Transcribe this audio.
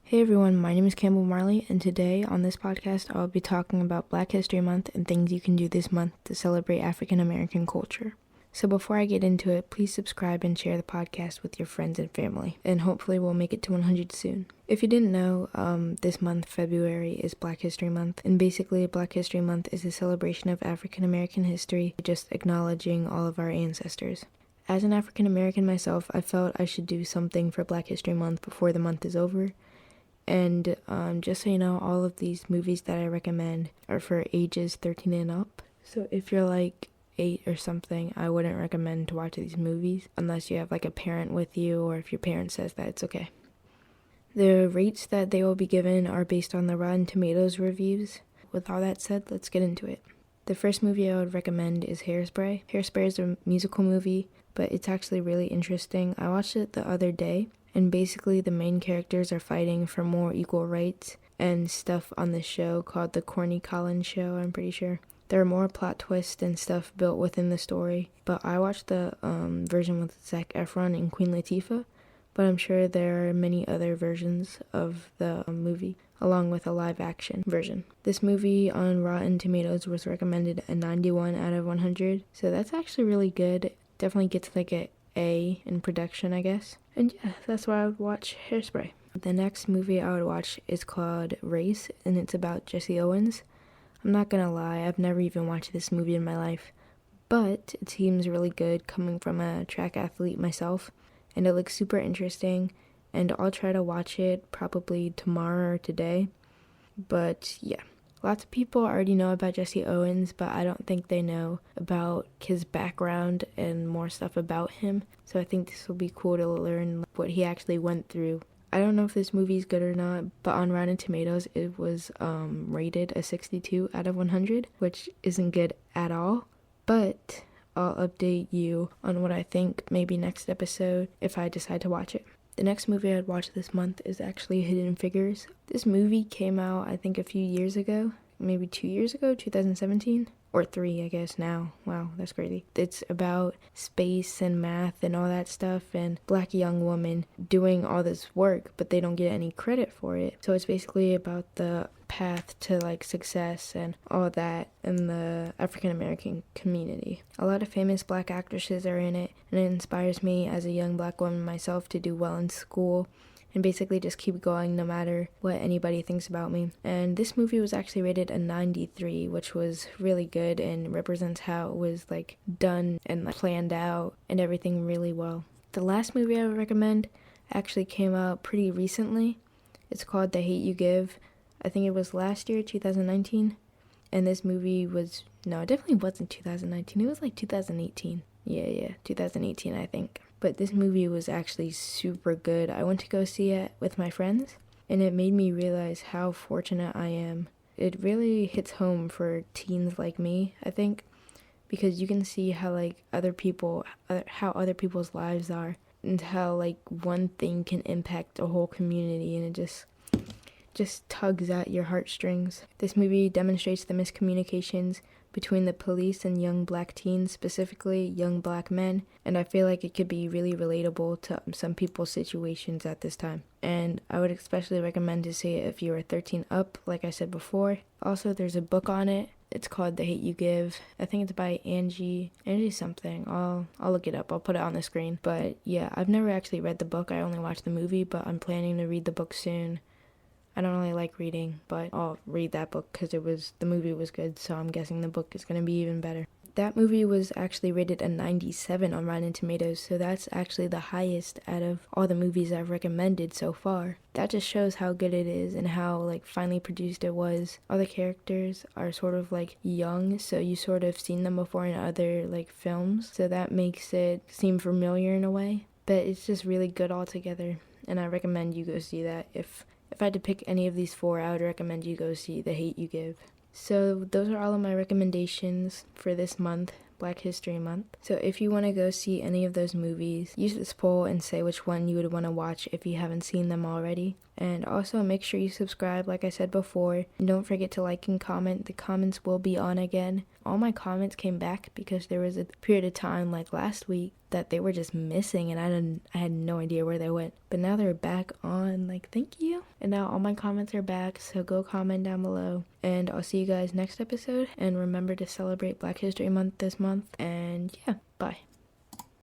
Hey everyone, my name is Cambel Marley, and today on this podcast I'll be talking about Black History Month and things you can do this month to celebrate African American culture. So before I get into it, please subscribe and share the podcast with your friends and family, and hopefully we'll make it to 100 soon. If you didn't know, this month, February, is Black History Month, and basically Black History Month is a celebration of African American history, just acknowledging all of our ancestors. As an African American myself, I felt I should do something for Black History Month before the month is over. And just so you know, all of these movies that I recommend are for ages 13 and up. So if you're like 8 or something, I wouldn't recommend to watch these movies unless you have like a parent with you, or if your parent says that, it's okay. The rates that they will be given are based on the Rotten Tomatoes reviews. With all that said, let's get into it. The first movie I would recommend is Hairspray. Hairspray is a musical movie, but it's actually really interesting. I watched it the other day. And basically the main characters are fighting for more equal rights and stuff on the show called the Corny Collins Show, I'm pretty sure. There are more plot twists and stuff built within the story, but I watched the version with Zac Efron and Queen Latifah, but I'm sure there are many other versions of the movie, along with a live action version. This movie on Rotten Tomatoes was recommended a 91 out of 100, so that's actually really good. Definitely gets like a in production, I guess. And yeah, that's why I would watch Hairspray. The next movie I would watch is called Race, and it's about Jesse Owens. I'm not gonna lie, I've never even watched this movie in my life, but it seems really good coming from a track athlete myself, and it looks super interesting, and I'll try to watch it probably tomorrow or today. But yeah. Lots of people already know about Jesse Owens, but I don't think they know about his background and more stuff about him. So I think this will be cool to learn what he actually went through. I don't know if this movie is good or not, but on Rotten Tomatoes it was rated a 62 out of 100, which isn't good at all. But I'll update you on what I think maybe next episode if I decide to watch it. The next movie I'd watch this month is actually Hidden Figures. This movie came out, I think, a few years ago. Maybe 2 years ago, 2017? Or 3, I guess, now. Wow, that's crazy. It's about space and math and all that stuff, and black young women doing all this work, but they don't get any credit for it. So it's basically about the path to like success and all that in the African American community. A lot of famous black actresses are in it, and it inspires me as a young black woman myself to do well in school and basically just keep going no matter what anybody thinks about me. And this movie was actually rated a 93, which was really good and represents how it was like done and like, planned out and everything really well. The last movie I would recommend actually came out pretty recently. It's called The Hate You Give. I think it was last year, 2019. And this movie was, no, it definitely wasn't 2019. It was like 2018. Yeah, 2018, I think. But this movie was actually super good. I went to go see it with my friends, and it made me realize how fortunate I am. It really hits home for teens like me, I think, because you can see how like how other people's lives are, and how like one thing can impact a whole community, and it just tugs at your heartstrings. This movie demonstrates the miscommunications between the police and young black teens, specifically young black men, and I feel like it could be really relatable to some people's situations at this time. And I would especially recommend to see it if you are 13 up, like I said before. Also, there's a book on it. It's called The Hate You Give. I think it's by Angie something. I'll look it up. I'll put it on the screen. But yeah, I've never actually read the book. I only watched the movie, but I'm planning to read the book soon. I don't really like reading, but I'll read that book because the movie was good, so I'm guessing the book is going to be even better. That movie was actually rated a 97 on Rotten Tomatoes, so that's actually the highest out of all the movies I've recommended so far. That just shows how good it is and how like finely produced it was. All the characters are sort of like young, so you sort of seen them before in other like films, so that makes it seem familiar in a way. But it's just really good altogether, and I recommend you go see that. If I had to pick any of these 4, I would recommend you go see The Hate You Give. So those are all of my recommendations for this month, Black History Month. So if you want to go see any of those movies, use this poll and say which one you would want to watch if you haven't seen them already. And also make sure you subscribe like I said before. And don't forget to like and comment. The comments will be on again. all my comments came back because there was a period of time like last week that they were just missing and I had no idea where they went. But now they're back on, like, thank you. And now all my comments are back, so go comment down below. And I'll see you guys next episode. And remember to celebrate Black History Month this month. And yeah, bye.